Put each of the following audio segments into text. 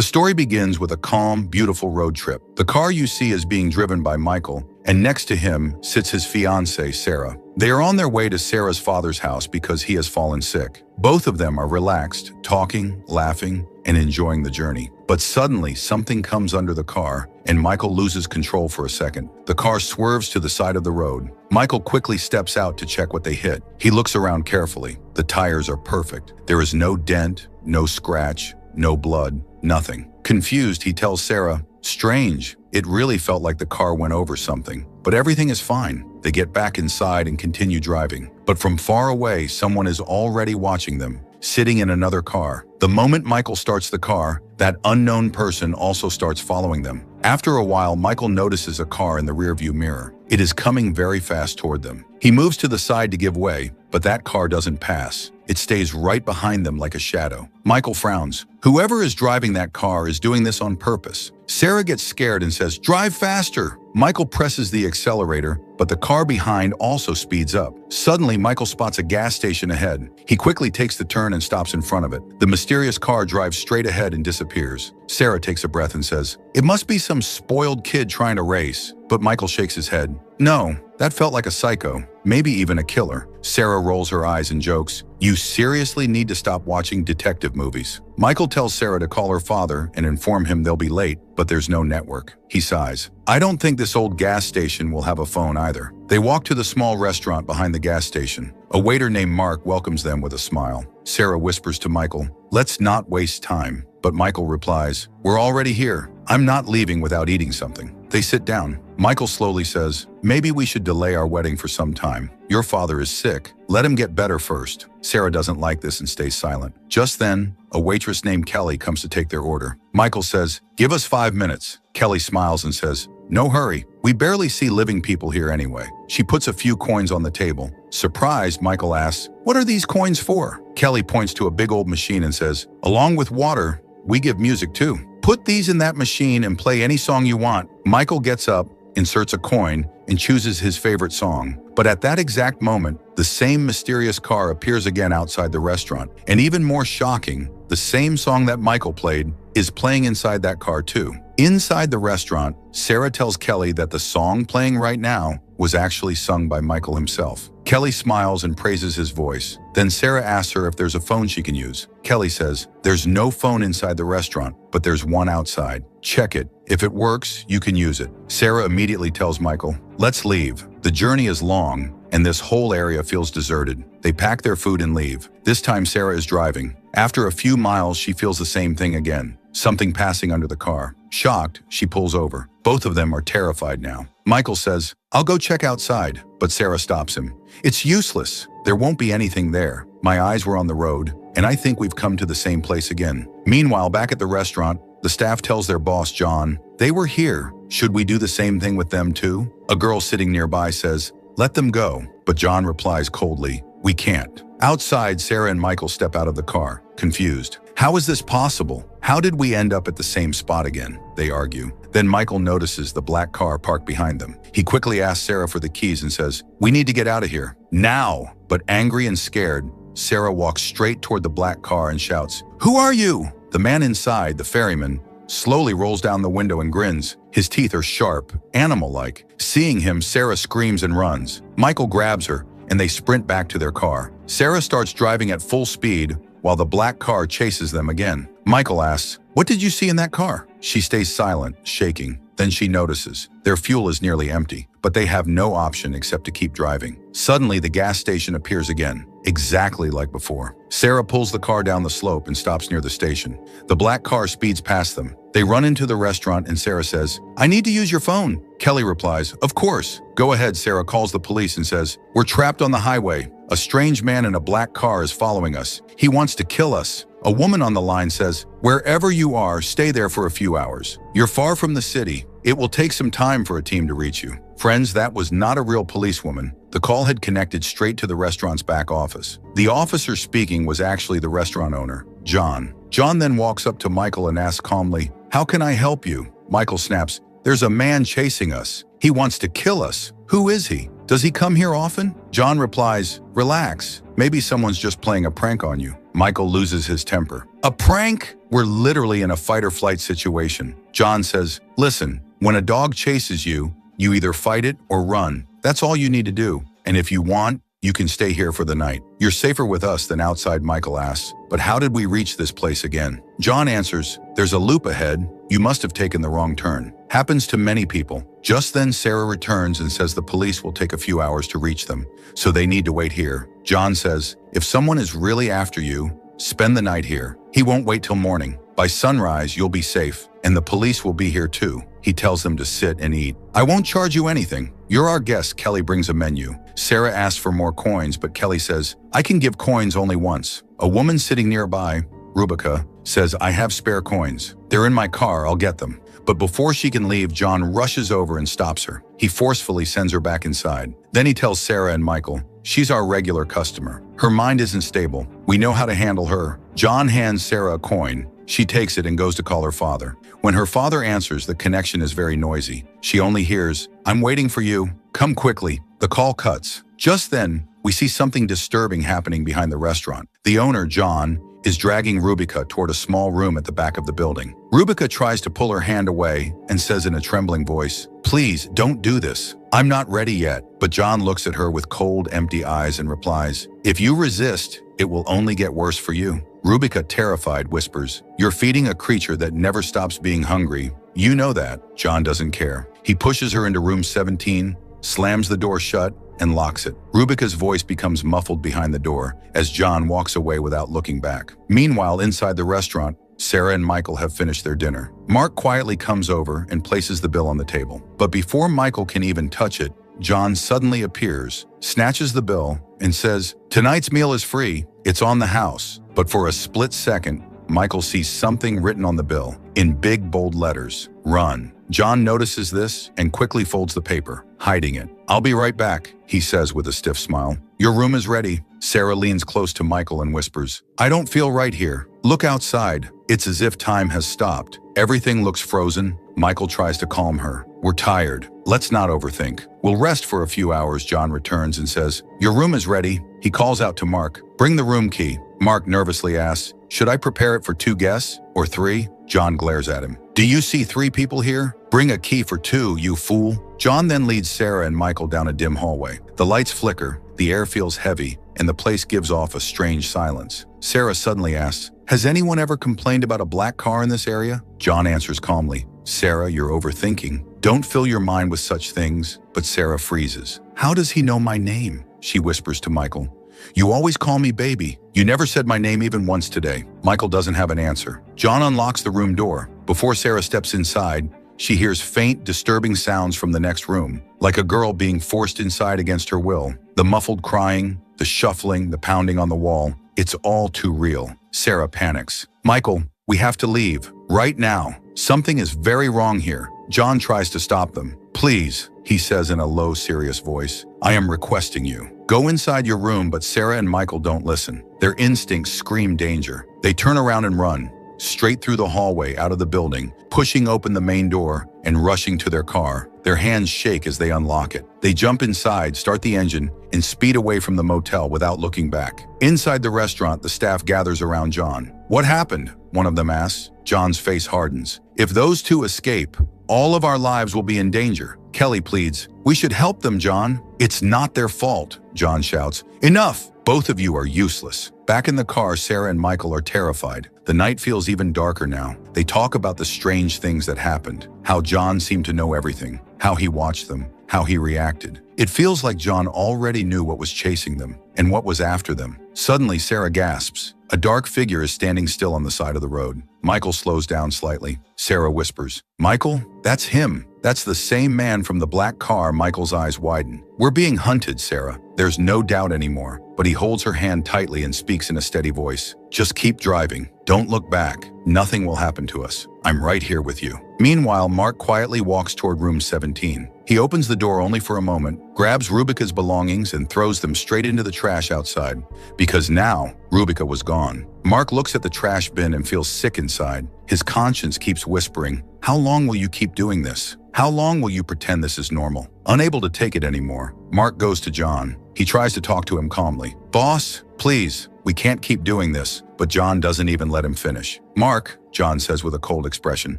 The story begins with a calm, beautiful road trip. The car you see is being driven by Michael, and next to him sits his fiancée, Sarah. They are on their way to Sarah's father's house because he has fallen sick. Both of them are relaxed, talking, laughing, and enjoying the journey. But suddenly, something comes under the car, and Michael loses control for a second. The car swerves to the side of the road. Michael quickly steps out to check what they hit. He looks around carefully. The tires are perfect. There is no dent, no scratch, no blood, nothing. Confused, he tells Sarah, "Strange. It really felt like the car went over something. But everything is fine." They get back inside and continue driving. But from far away, someone is already watching them, sitting in another car. The moment Michael starts the car, that unknown person also starts following them. After a while, Michael notices a car in the rearview mirror. It is coming very fast toward them. He moves to the side to give way, but that car doesn't pass. It stays right behind them like a shadow. Michael frowns. Whoever is driving that car is doing this on purpose. Sarah gets scared and says, "Drive faster!" Michael presses the accelerator, but the car behind also speeds up. Suddenly, Michael spots a gas station ahead. He quickly takes the turn and stops in front of it. The mysterious car drives straight ahead and disappears. Sarah takes a breath and says, "It must be some spoiled kid trying to race." But Michael shakes his head. "No, that felt like a psycho, maybe even a killer." Sarah rolls her eyes and jokes, "You seriously need to stop watching detective movies." Michael tells Sarah to call her father and inform him they'll be late, but there's no network. He sighs. "I don't think this old gas station will have a phone either." They walk to the small restaurant behind the gas station. A waiter named Mark welcomes them with a smile. Sarah whispers to Michael, "Let's not waste time." But Michael replies, "We're already here. I'm not leaving without eating something." They sit down. Michael slowly says, "Maybe we should delay our wedding for some time. Your father is sick. Let him get better first." Sarah doesn't like this and stays silent. Just then, a waitress named Kelly comes to take their order. Michael says, "Give us 5 minutes." Kelly smiles and says, "No hurry. We barely see living people here anyway." She puts a few coins on the table. Surprised, Michael asks, "What are these coins for?" Kelly points to a big old machine and says, "Along with water, we give music too. Put these in that machine and play any song you want." Michael gets up, inserts a coin, and chooses his favorite song. But at that exact moment, the same mysterious car appears again outside the restaurant. And even more shocking, the same song that Michael played is playing inside that car too. Inside the restaurant, Sarah tells Kelly that the song playing right now was actually sung by Michael himself. Kelly smiles and praises his voice. Then Sarah asks her if there's a phone she can use. Kelly says, "There's no phone inside the restaurant, but there's one outside. Check it. If it works, you can use it." Sarah immediately tells Michael, "Let's leave. The journey is long, and this whole area feels deserted." They pack their food and leave. This time Sarah is driving. After a few miles, she feels the same thing again. Something passing under the car. Shocked, she pulls over. Both of them are terrified now. Michael says, "I'll go check outside," but Sarah stops him. "It's useless. There won't be anything there. My eyes were on the road, and I think we've come to the same place again." Meanwhile, back at the restaurant, the staff tells their boss, John, "They were here. Should we do the same thing with them too?" A girl sitting nearby says, "Let them go." But John replies coldly, "We can't." Outside, Sarah and Michael step out of the car, confused. "How is this possible? How did we end up at the same spot again?" They argue. Then Michael notices the black car parked behind them. He quickly asks Sarah for the keys and says, "We need to get out of here. Now!" But angry and scared, Sarah walks straight toward the black car and shouts, "Who are you?" The man inside, the ferryman, slowly rolls down the window and grins. His teeth are sharp, animal-like. Seeing him, Sarah screams and runs. Michael grabs her, and they sprint back to their car. Sarah starts driving at full speed, while the black car chases them again. Michael asks, "What did you see in that car?" She stays silent, shaking. Then she notices. Their fuel is nearly empty, but they have no option except to keep driving. Suddenly, the gas station appears again, exactly like before. Sarah pulls the car down the slope and stops near the station. The black car speeds past them. They run into the restaurant and Sarah says, "I need to use your phone." Kelly replies, "Of course." "Go ahead." Sarah calls the police and says, "We're trapped on the highway. A strange man in a black car is following us. He wants to kill us." A woman on the line says, "Wherever you are, stay there for a few hours. You're far from the city. It will take some time for a team to reach you." Friends, that was not a real policewoman. The call had connected straight to the restaurant's back office. The officer speaking was actually the restaurant owner, John. John then walks up to Michael and asks calmly, "How can I help you?" Michael snaps, "There's a man chasing us. He wants to kill us. Who is he? Does he come here often?" John replies, "Relax. Maybe someone's just playing a prank on you." Michael loses his temper. A prank? We're literally in a fight-or-flight situation. John says, listen, when a dog chases you, you either fight it or run. That's all you need to do. And if you want, you can stay here for the night. You're safer with us than outside, Michael asks. But how did we reach this place again? John answers, there's a loop ahead. You must have taken the wrong turn. Happens to many people. Just then Sarah returns and says the police will take a few hours to reach them, so they need to wait here. John says, if someone is really after you, spend the night here. He won't wait till morning. By sunrise, you'll be safe, and the police will be here too. He tells them to sit and eat. I won't charge you anything. You're our guest. Kelly brings a menu. Sarah asks for more coins, but Kelly says, I can give coins only once. A woman sitting nearby, Rubica, says, I have spare coins. They're in my car, I'll get them. But before she can leave, John rushes over and stops her. He forcefully sends her back inside. Then he tells Sarah and Michael, she's our regular customer. Her mind isn't stable. We know how to handle her. John hands Sarah a coin. She takes it and goes to call her father. When her father answers, the connection is very noisy. She only hears, I'm waiting for you. Come quickly. The call cuts. Just then, we see something disturbing happening behind the restaurant. The owner, John, is dragging Rubica toward a small room at the back of the building. Rubica tries to pull her hand away and says in a trembling voice, please, don't do this. I'm not ready yet. But John looks at her with cold, empty eyes and replies, if you resist, it will only get worse for you. Rubica, terrified, whispers, you're feeding a creature that never stops being hungry. You know that. John doesn't care. He pushes her into room 17, slams the door shut, and locks it. Rubica's voice becomes muffled behind the door as John walks away without looking back. Meanwhile, inside the restaurant, Sarah and Michael have finished their dinner. Mark quietly comes over and places the bill on the table. But before Michael can even touch it, John suddenly appears, snatches the bill, and says, tonight's meal is free. It's on the house. But for a split second, Michael sees something written on the bill in big, bold letters, run. John notices this and quickly folds the paper, hiding it. I'll be right back, he says with a stiff smile. Your room is ready. Sarah leans close to Michael and whispers, I don't feel right here. Look outside. It's as if time has stopped. Everything looks frozen. Michael tries to calm her. We're tired. Let's not overthink. We'll rest for a few hours. John returns and says, your room is ready. He calls out to Mark, bring the room key. Mark nervously asks, should I prepare it for 2 guests or 3? John glares at him. Do you see 3 people here? Bring a key for 2, you fool. John then leads Sarah and Michael down a dim hallway. The lights flicker, the air feels heavy, and the place gives off a strange silence. Sarah suddenly asks, has anyone ever complained about a black car in this area? John answers calmly, Sarah, you're overthinking. Don't fill your mind with such things. But Sarah freezes. How does he know my name? She whispers to Michael. You always call me baby. You never said my name even once today. Michael doesn't have an answer. John unlocks the room door. Before Sarah steps inside, she hears faint, disturbing sounds from the next room, like a girl being forced inside against her will. The muffled crying, the shuffling, the pounding on the wall. It's all too real. Sarah panics. Michael, we have to leave. Right now. Something is very wrong here. John tries to stop them. Please, he says in a low, serious voice. I am requesting you. Go inside your room, but Sarah and Michael don't listen. Their instincts scream danger. They turn around and run, straight through the hallway out of the building, pushing open the main door and rushing to their car. Their hands shake as they unlock it. They jump inside, start the engine, and speed away from the motel without looking back. Inside the restaurant, the staff gathers around John. What happened? One of them asks. John's face hardens. If those 2 escape, all of our lives will be in danger. Kelly pleads, we should help them, John. It's not their fault, John shouts. Enough! Both of you are useless. Back in the car, Sarah and Michael are terrified. The night feels even darker now. They talk about the strange things that happened, how John seemed to know everything, how he watched them, how he reacted. It feels like John already knew what was chasing them and what was after them. Suddenly, Sarah gasps. A dark figure is standing still on the side of the road. Michael slows down slightly. Sarah whispers, Michael, that's him. That's the same man from the black car. Michael's eyes widen. We're being hunted, Sarah. There's no doubt anymore. But he holds her hand tightly and speaks in a steady voice. Just keep driving. Don't look back. Nothing will happen to us. I'm right here with you. Meanwhile, Mark quietly walks toward room 17. He opens the door only for a moment, grabs Rubica's belongings and throws them straight into the trash outside. Because now, Rubica was gone. Mark looks at the trash bin and feels sick inside. His conscience keeps whispering, how long will you keep doing this? How long will you pretend this is normal? Unable to take it anymore, Mark goes to John. He tries to talk to him calmly. Boss, please, we can't keep doing this. but John doesn't even let him finish. "Mark," John says with a cold expression,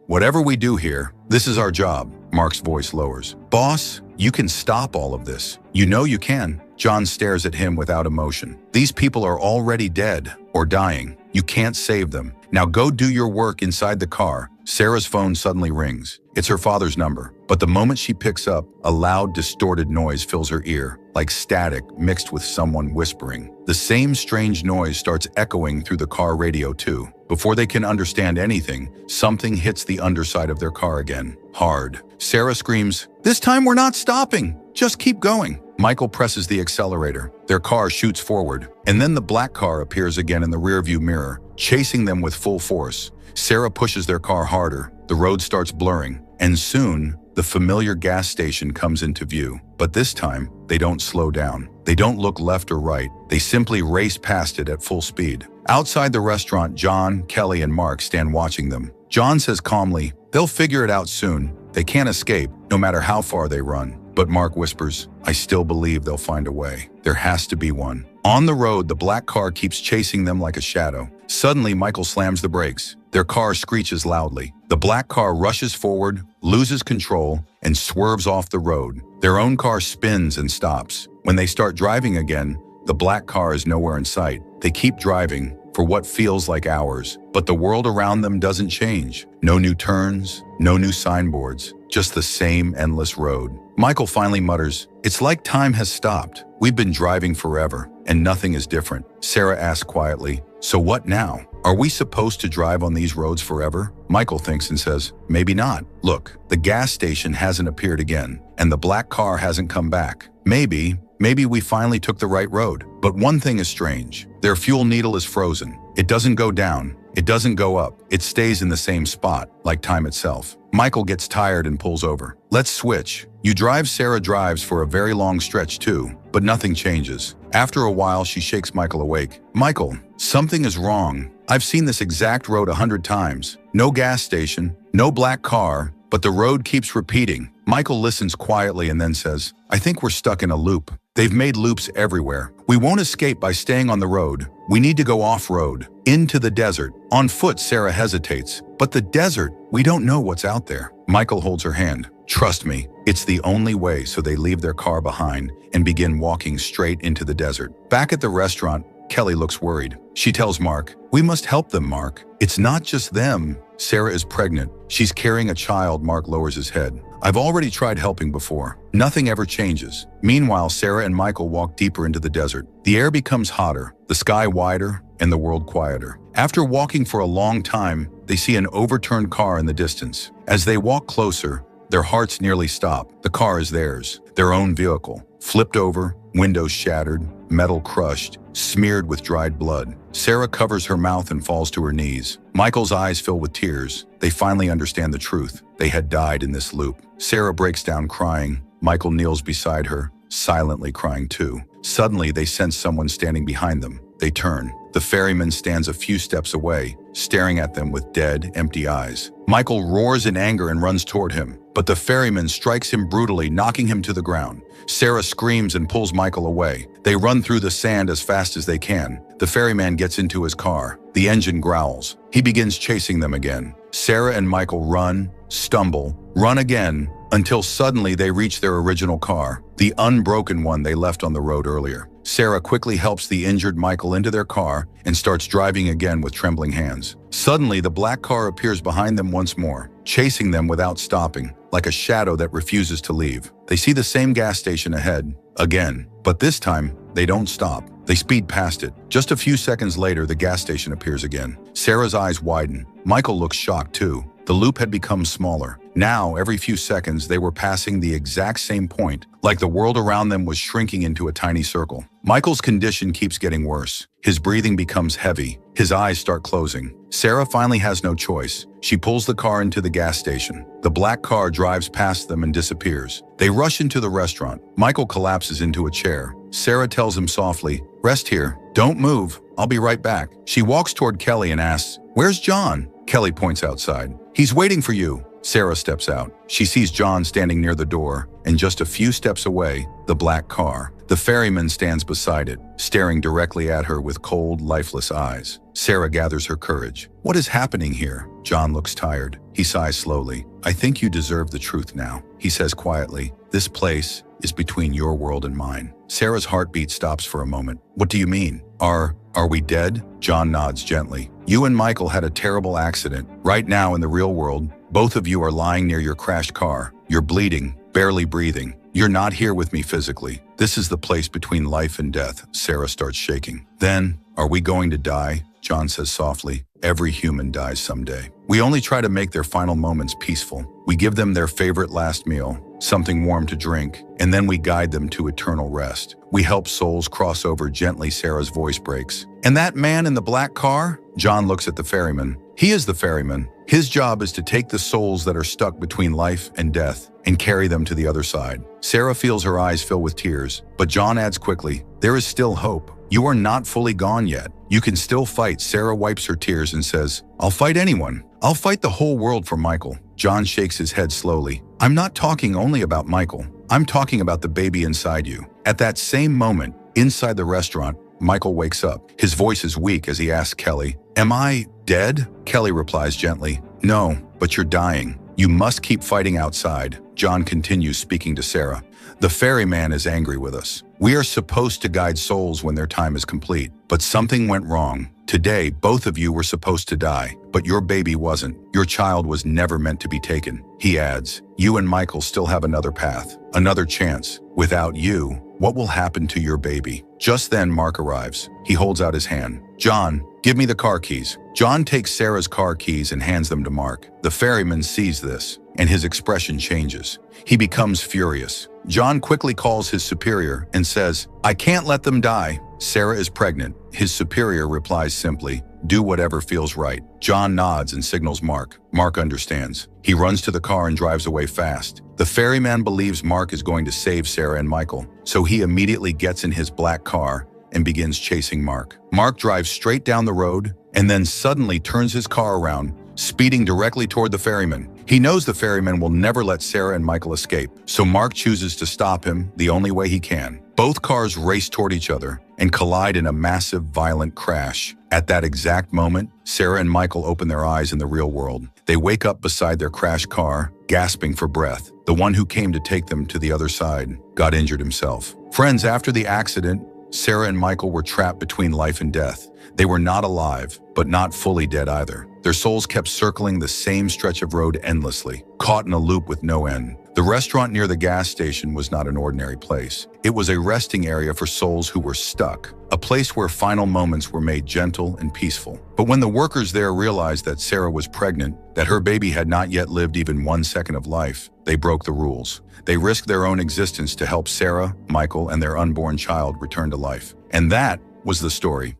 "whatever we do here, this is our job." Mark's voice lowers. "Boss, you can stop all of this. You know you can." John stares at him without emotion. "These people are already dead or dying. You can't save them. Now go do your work inside the car." Sarah's phone suddenly rings. It's her father's number, but the moment she picks up, a loud, distorted noise fills her ear, like static mixed with someone whispering. The same strange noise starts echoing through the car radio too. Before they can understand anything, something hits the underside of their car again, hard. Sarah screams, "This time we're not stopping! Just keep going!" Michael presses the accelerator. Their car shoots forward, and then the black car appears again in the rearview mirror, chasing them with full force. Sarah pushes their car harder. The road starts blurring, and soon, the familiar gas station comes into view. But this time, they don't slow down. They don't look left or right. They simply race past it at full speed. Outside the restaurant, John, Kelly, and Mark stand watching them. John says calmly, "They'll figure it out soon. They can't escape, no matter how far they run." But Mark whispers, "I still believe they'll find a way. There has to be one." On the road, the black car keeps chasing them like a shadow. Suddenly, Michael slams the brakes. Their car screeches loudly. The black car rushes forward, loses control, and swerves off the road. Their own car spins and stops. When they start driving again, the black car is nowhere in sight. They keep driving for what feels like hours, but the world around them doesn't change. No new turns, no new signboards, just the same endless road. Michael finally mutters, "It's like time has stopped. We've been driving forever, and nothing is different." Sarah asks quietly, "So what now? Are we supposed to drive on these roads forever?" Michael thinks and says, "Maybe not. Look, the gas station hasn't appeared again, and the black car hasn't come back. Maybe we finally took the right road. But one thing is strange. Their fuel needle is frozen. It doesn't go down. It doesn't go up. It stays in the same spot, like time itself." Michael gets tired and pulls over. "Let's switch. You drive." Sarah drives for a very long stretch too, but nothing changes. After a while, she shakes Michael awake. "Michael, something is wrong. I've seen this exact road 100 times. No gas station, no black car, but the road keeps repeating." Michael listens quietly and then says, "I think we're stuck in a loop. They've made loops everywhere. We won't escape by staying on the road. We need to go off-road, into the desert." On foot, Sarah hesitates. "But the desert, we don't know what's out there." Michael holds her hand. "Trust me, it's the only way." So they leave their car behind and begin walking straight into the desert. Back at the restaurant, Kelly looks worried. She tells Mark, "We must help them, Mark. It's not just them." Sarah is pregnant. She's carrying a child. Mark lowers his head. "I've already tried helping before. Nothing ever changes." Meanwhile, Sarah and Michael walk deeper into the desert. The air becomes hotter, the sky wider, and the world quieter. After walking for a long time, they see an overturned car in the distance. As they walk closer, their hearts nearly stop. The car is theirs, their own vehicle. Flipped over, windows shattered, metal crushed, smeared with dried blood. Sarah covers her mouth and falls to her knees. Michael's eyes fill with tears. They finally understand the truth. They had died in this loop. Sarah breaks down crying. Michael kneels beside her, silently crying too. Suddenly, they sense someone standing behind them. They turn. The ferryman stands a few steps away, staring at them with dead, empty eyes. Michael roars in anger and runs toward him, but the ferryman strikes him brutally, knocking him to the ground. Sarah screams and pulls Michael away. They run through the sand as fast as they can. The ferryman gets into his car. The engine growls. He begins chasing them again. Sarah and Michael run, stumble, run again, until suddenly they reach their original car, the unbroken one they left on the road earlier. Sarah quickly helps the injured Michael into their car and starts driving again with trembling hands. Suddenly, the black car appears behind them once more, chasing them without stopping, like a shadow that refuses to leave. They see the same gas station ahead, again, but this time, they don't stop. They speed past it. Just a few seconds later, the gas station appears again. Sarah's eyes widen. Michael looks shocked too. The loop had become smaller. Now, every few seconds, they were passing the exact same point, like the world around them was shrinking into a tiny circle. Michael's condition keeps getting worse. His breathing becomes heavy. His eyes start closing. Sarah finally has no choice. She pulls the car into the gas station. The black car drives past them and disappears. They rush into the restaurant. Michael collapses into a chair. Sarah tells him softly, "Rest here. Don't move. I'll be right back." She walks toward Kelly and asks, "Where's John?" Kelly points outside. "He's waiting for you." Sarah steps out. She sees John standing near the door, and just a few steps away, the black car. The ferryman stands beside it, staring directly at her with cold, lifeless eyes. Sarah gathers her courage. What is happening here? John looks tired. He sighs slowly. I think you deserve the truth now, he says quietly. This place is between your world and mine. Sarah's heartbeat stops for a moment. What do you mean? Are we dead? John nods gently. You and Michael had a terrible accident. Right now in the real world, both of you are lying near your crashed car. You're bleeding, barely breathing. You're not here with me physically. This is the place between life and death. Sarah starts shaking. Then, are we going to die? John says softly. Every human dies someday. We only try to make their final moments peaceful. We give them their favorite last meal, something warm to drink, and then we guide them to eternal rest. We help souls cross over gently. Sarah's voice breaks. And that man in the black car? John looks at the ferryman. He is the ferryman. His job is to take the souls that are stuck between life and death and carry them to the other side. Sarah feels her eyes fill with tears, but John adds quickly, there is still hope. You are not fully gone yet. You can still fight. Sarah wipes her tears and says, I'll fight anyone. I'll fight the whole world for Michael. John shakes his head slowly. I'm not talking only about Michael. I'm talking about the baby inside you. At that same moment, inside the restaurant, Michael wakes up. His voice is weak as he asks Kelly, Am I dead? Kelly replies gently, No, but you're dying. You must keep fighting outside. John continues speaking to Sarah. The ferryman is angry with us. We are supposed to guide souls when their time is complete, but something went wrong. Today, both of you were supposed to die, but your baby wasn't. Your child was never meant to be taken. He adds, you and Michael still have another path, another chance. Without you, what will happen to your baby? Just then, Mark arrives. He holds out his hand. John, give me the car keys. John takes Sarah's car keys and hands them to Mark. The ferryman sees this, and his expression changes. He becomes furious. John quickly calls his superior and says, I can't let them die. Sarah is pregnant. His superior replies simply, do whatever feels right. John nods and signals Mark. Mark understands. He runs to the car and drives away fast. The ferryman believes Mark is going to save Sarah and Michael, so he immediately gets in his black car and begins chasing Mark. Mark drives straight down the road and then suddenly turns his car around, speeding directly toward the ferryman. He knows the ferryman will never let Sarah and Michael escape, so Mark chooses to stop him the only way he can. Both cars race toward each other and collide in a massive, violent crash. At that exact moment, Sarah and Michael open their eyes in the real world. They wake up beside their crashed car, gasping for breath. The one who came to take them to the other side got injured himself. Friends, after the accident, Sarah and Michael were trapped between life and death. They were not alive, but not fully dead either. Their souls kept circling the same stretch of road endlessly, caught in a loop with no end. The restaurant near the gas station was not an ordinary place. It was a resting area for souls who were stuck, a place where final moments were made gentle and peaceful. But when the workers there realized that Sarah was pregnant, that her baby had not yet lived even 1 second of life, they broke the rules. They risked their own existence to help Sarah, Michael, and their unborn child return to life. And that was the story.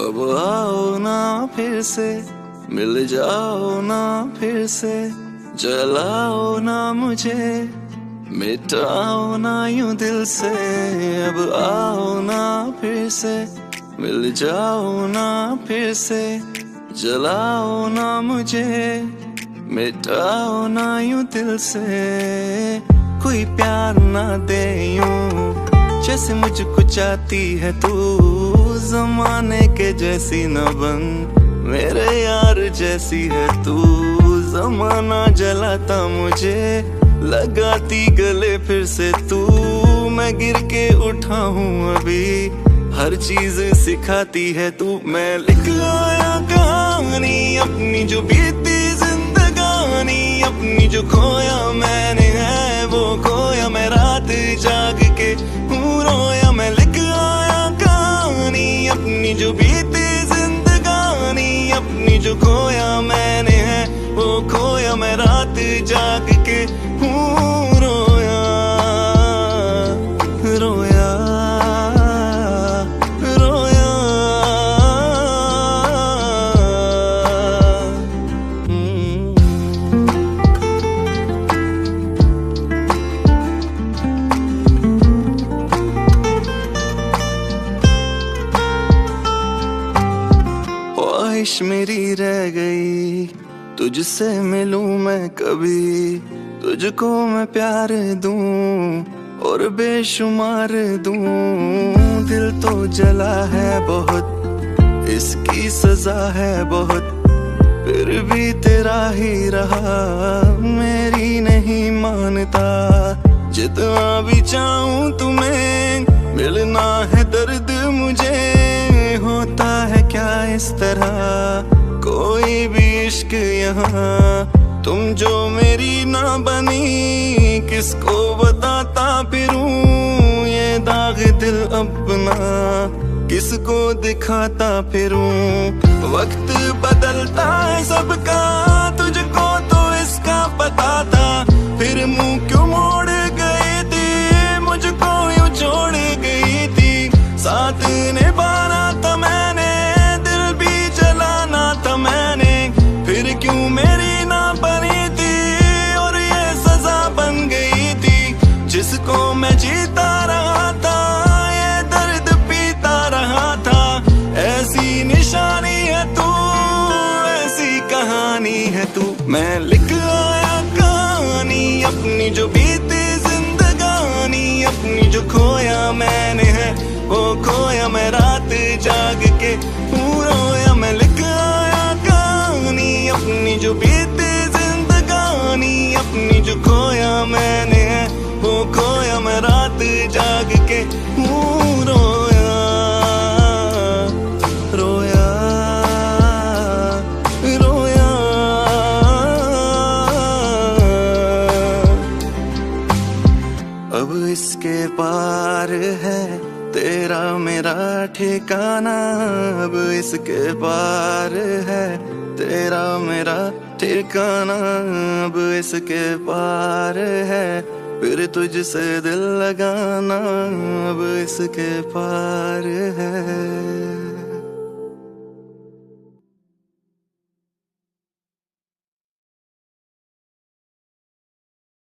अब आओ ना फिर से मिल जाओ ना फिर से जलाओ ना मुझे मिटाओ ना यूं दिल से अब आओ ना फिर से मिल जाओ ना फिर से जलाओ ना मुझे मिटाओ ना यूं दिल से कोई प्यार ना दे यूं जैसे मुझको चाहती है तू ज़माने के जैसी न बन मेरे यार जैसी है तू ज़माना जलाता मुझे लगाती गले फिर से तू मैं गिर के उठा हूँ अभी हर चीज सिखाती है तू मैं लिख लाया कहानी अपनी जो बीती जिंदगानी अपनी जो खोया मैंने है वो खोया मैं रात जाग के हूँ रोया मैं लिख लाया कहानी अपनी जो बीती जिंदगानी अपनी जो खोया मैंने है वो खोया मैं रात जाग के हूँ रोया रोया रोया तुझसे मिलूं मैं कभी, तुझको मैं प्यार दूं और बेशुमार दूं। दिल तो जला है बहुत, इसकी सजा है बहुत, फिर भी तेरा ही रहा, मेरी नहीं मानता। जितना भी चाहूं तुम्हें, मिलना है दर्द मुझे, होता है क्या इस तरह कोई भी इश्क यहाँ। तुम जो मेरी ना बनी, किसको बताता फिरूं ये दाग दिल अपना, किसको दिखाता फिरूं। वक्त बदलता है सबका, तुझको तो इसका पता था, फिर मुंह क्यों मोड़ गई थी, मुझको यूं छोड़ गई थी। साथ निभाना था मैंने, दिल भी जलाना था मैंने, फिर क्यों मेरी ना बनी थी और ये सजा बन गई थी। जिसको मैं जीता रहा था, ये दर्द पीता रहा था। ऐसी निशानी है तू, ऐसी कहानी है तू। मैं लिख आया कहानी अपनी, जो बीती जिंदगानी अपनी, जो खोया मैंने है वो खोया मैं रात जाग के रोया। मैं लिख आया कहानी अपनी, जो बीती जिंदगानी अपनी, जो खोया मैंने है वो खोया मैं रात जाग के रोया रोया रोया। अब इसके पार है तेरा मेरा ठिकाना, अब इसके पार है तेरा मेरा ठिकाना, अब इसके पार है फिर तुझसे दिल लगाना, अब इसके पार है।